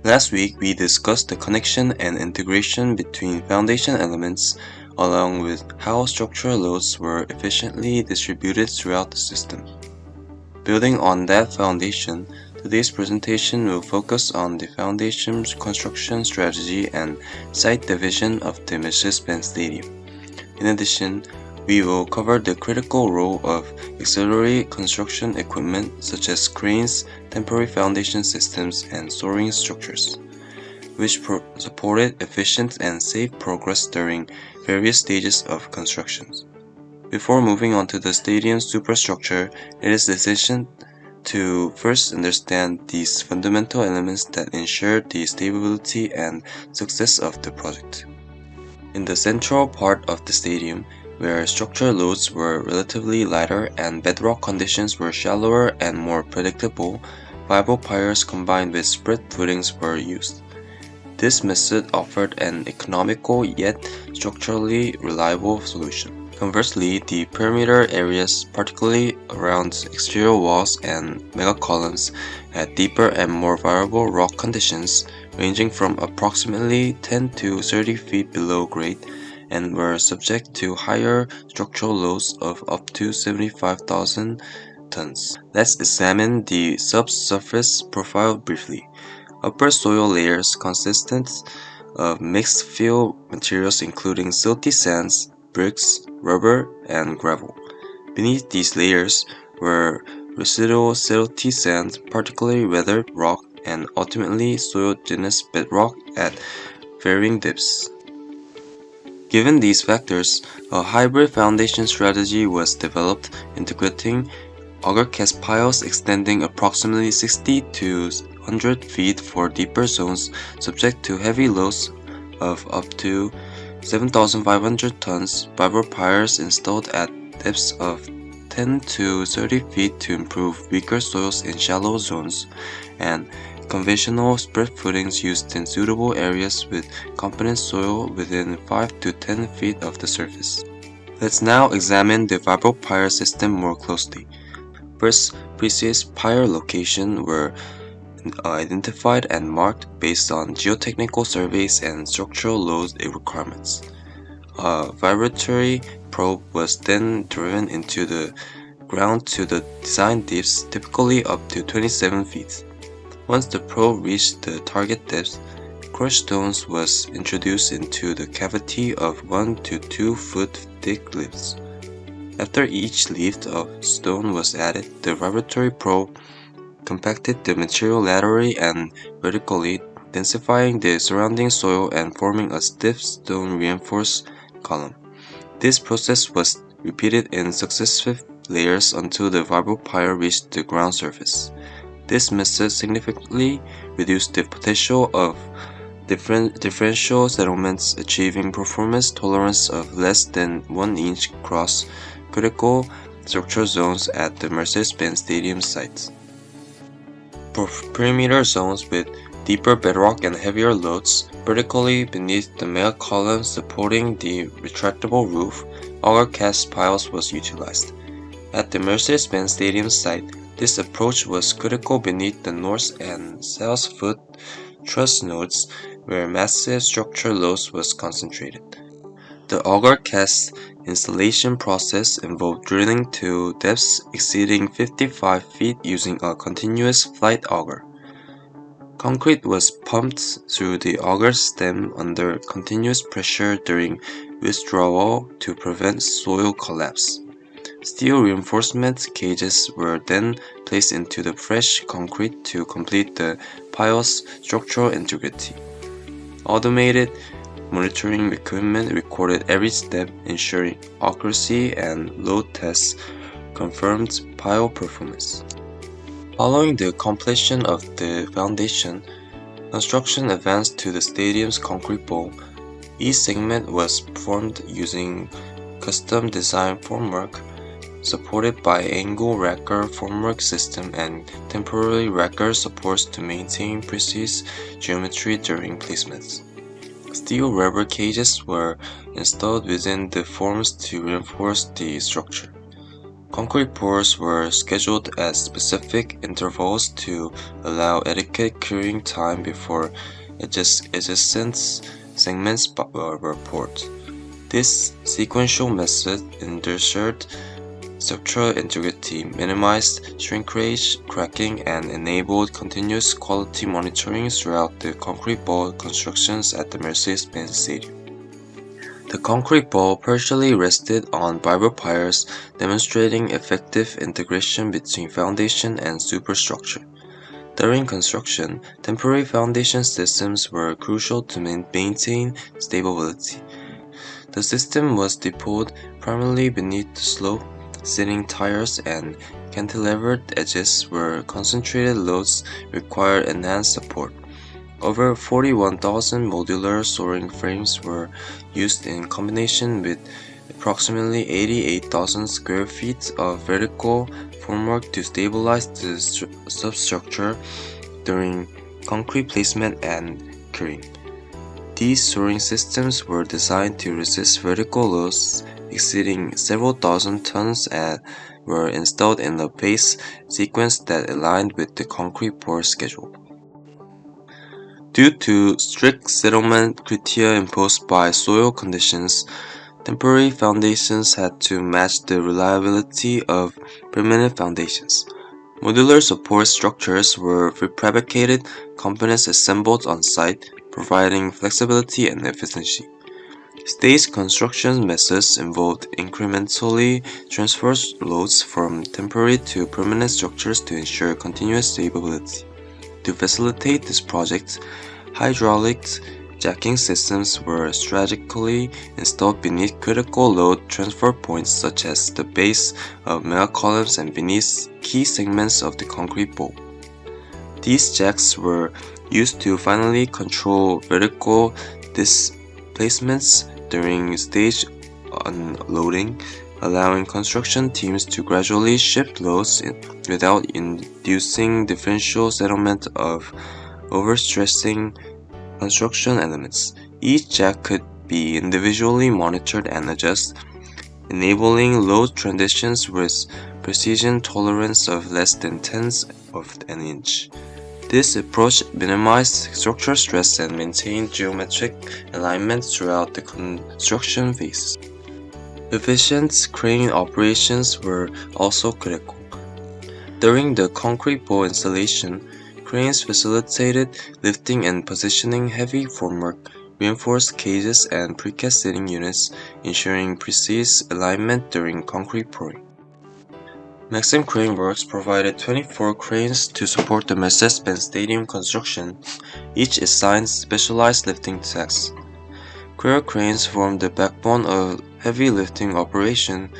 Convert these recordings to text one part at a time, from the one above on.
Last week, we discussed the connection and integration between foundation elements, along with how structural loads were efficiently distributed throughout the system. Building on that foundation, today's presentation will focus on the foundation's construction strategy and site division of the Mercedes-Benz Stadium. In addition, we will cover the critical role of auxiliary construction equipment such as cranes, temporary foundation systems, and soaring structures, which supported efficient and safe progress during various stages of construction. Before moving on to the stadium's superstructure, it is essential to first understand these fundamental elements that ensure the stability and success of the project. In the central part of the stadium, where structural loads were relatively lighter and bedrock conditions were shallower and more predictable, fiber piers combined with spread footings were used. This method offered an economical yet structurally reliable solution. Conversely, the perimeter areas, particularly around exterior walls and mega columns, had deeper and more variable rock conditions, ranging from approximately 10 to 30 feet below grade, and were subject to higher structural loads of up to 75,000 tons. Let's examine the subsurface profile briefly. Upper soil layers consisted of mixed fill materials including silty sands, bricks, rubber, and gravel. Beneath these layers were residual silty sands, particularly weathered rock, and ultimately soil-genous bedrock at varying depths. Given these factors, a hybrid foundation strategy was developed, integrating auger cast piles extending approximately 60 to 100 feet for deeper zones subject to heavy loads of up to 7,500 tons, fiber piers installed at depths of 10 to 30 feet to improve weaker soils in shallow zones, and conventional spread footings used in suitable areas with competent soil within 5 to 10 feet of the surface. Let's now examine the fiber pier system more closely. First, precise pier locations were identified and marked based on geotechnical surveys and structural load requirements. A vibratory probe was then driven into the ground to the design depths, typically up to 27 feet. Once the probe reached the target depth, crushed stones was introduced into the cavity of 1 to 2 foot thick lifts. After each lift of stone was added, the vibratory probe compacted the material laterally and vertically, densifying the surrounding soil and forming a stiff stone reinforced column. This process was repeated in successive layers until the fiber pier reached the ground surface. This method significantly reduced the potential of differential settlements, achieving performance tolerance of less than 1 inch across critical structural zones at the Mercedes-Benz Stadium site. Perimeter zones with deeper bedrock and heavier loads, vertically beneath the mega columns supporting the retractable roof, auger cast piles was utilized. At the Mercedes-Benz Stadium site, this approach was critical beneath the north and south foot truss nodes, where massive structural loads was concentrated. The auger cast installation process involved drilling to depths exceeding 55 feet using a continuous flight auger. Concrete was pumped through the auger stem under continuous pressure during withdrawal to prevent soil collapse. Steel reinforcement cages were then placed into the fresh concrete to complete the pile's structural integrity. Automated monitoring equipment recorded every step, ensuring accuracy, and load tests confirmed pile performance. Following the completion of the foundation, construction advanced to the stadium's concrete bowl. Each segment was formed using custom designed formwork, supported by angle racker formwork system and temporary racker supports to maintain precise geometry during placements. Steel rubber cages were installed within the forms to reinforce the structure. Concrete pours were scheduled at specific intervals to allow adequate curing time before adjacent segments were poured. This sequential method ensured structural integrity, minimized shrinkage, cracking, and enabled continuous quality monitoring throughout the concrete ball constructions at the Mercedes-Benz Stadium. The concrete ball partially rested on fiber piers, demonstrating effective integration between foundation and superstructure. During construction, temporary foundation systems were crucial to maintain stability. The system was deployed primarily beneath the slope, sitting tiers and cantilevered edges where concentrated loads required enhanced support. Over 41,000 modular soaring frames were used in combination with approximately 88,000 square feet of vertical formwork to stabilize the substructure during concrete placement and curing. These soaring systems were designed to resist vertical loads exceeding several thousand tons and were installed in a pace sequence that aligned with the concrete pour schedule. Due to strict settlement criteria imposed by soil conditions, temporary foundations had to match the reliability of permanent foundations. Modular support structures were prefabricated components assembled on site, providing flexibility and efficiency. Stage construction methods involved incrementally transfer loads from temporary to permanent structures to ensure continuous stability. To facilitate this project, hydraulic jacking systems were strategically installed beneath critical load transfer points such as the base of mega columns and beneath key segments of the concrete bowl. These jacks were used to finally control vertical displacements during stage unloading, allowing construction teams to gradually shift loads without inducing differential settlement of overstressing construction elements. Each jack could be individually monitored and adjusted, enabling load transitions with precision tolerance of less than tenths of an inch. This approach minimized structural stress and maintained geometric alignment throughout the construction phase. Efficient crane operations were also critical. During the concrete bowl installation, cranes facilitated lifting and positioning heavy formwork, reinforced cages, and precast seating units, ensuring precise alignment during concrete pouring. Maxim Crane Works provided 24 cranes to support the Mercedes-Benz Stadium construction, each assigned specialized lifting tasks. Courier cranes formed the backbone of heavy lifting operation,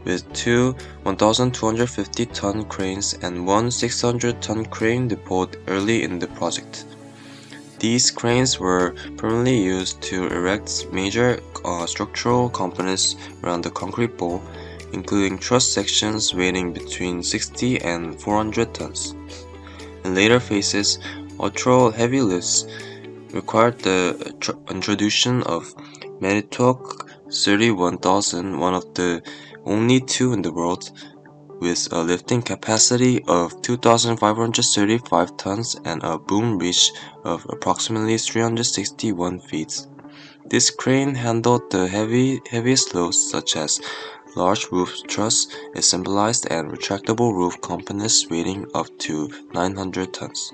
with two 1,250-ton cranes and one 600-ton crane deployed early in the project. These cranes were primarily used to erect major structural components around the concrete bowl, including truss sections weighing between 60 and 400 tons. In later phases, ultra-heavy lifts required the introduction of Manitowoc 31,000, one of the only two in the world, with a lifting capacity of 2,535 tons and a boom reach of approximately 361 feet. This crane handled the heaviest loads such as large roof truss, assembled and retractable roof components weighing up to 900 tons.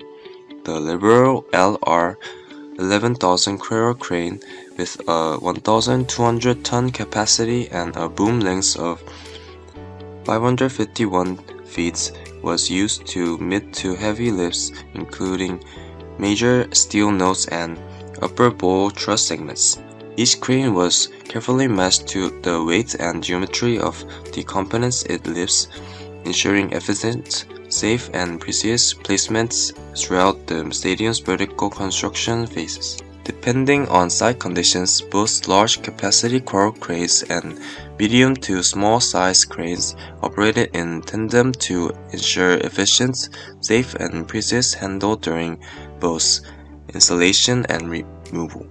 The Liberal LR 11,000 Courier crane with a 1,200-ton capacity and a boom length of 551 feet was used to mid to heavy lifts, including major steel nodes and upper bowl truss segments. Each crane was carefully matched to the weight and geometry of the components it lifts, ensuring efficient, safe, and precise placements throughout the stadium's vertical construction phases. Depending on site conditions, both large capacity courier cranes and medium to small size cranes operated in tandem to ensure efficient, safe, and precise handle during both installation and removal.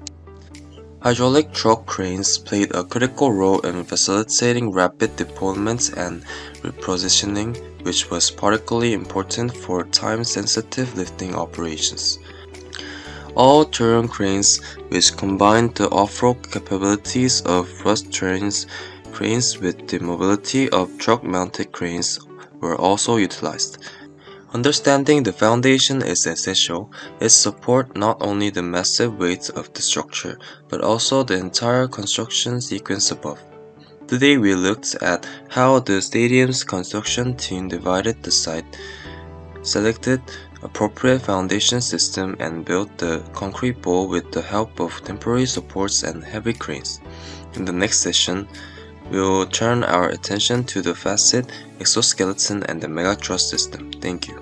Hydraulic truck cranes played a critical role in facilitating rapid deployments and repositioning, which was particularly important for time-sensitive lifting operations. All-terrain cranes, which combined the off-road capabilities of thrust-terrain cranes with the mobility of truck-mounted cranes, were also utilized. Understanding the foundation is essential. It supports not only the massive weight of the structure, but also the entire construction sequence above. Today we looked at how the stadium's construction team divided the site, selected appropriate foundation system, and built the concrete wall with the help of temporary supports and heavy cranes. In the next session, we will turn our attention to the facet, exoskeleton, and the mega truss system. Thank you.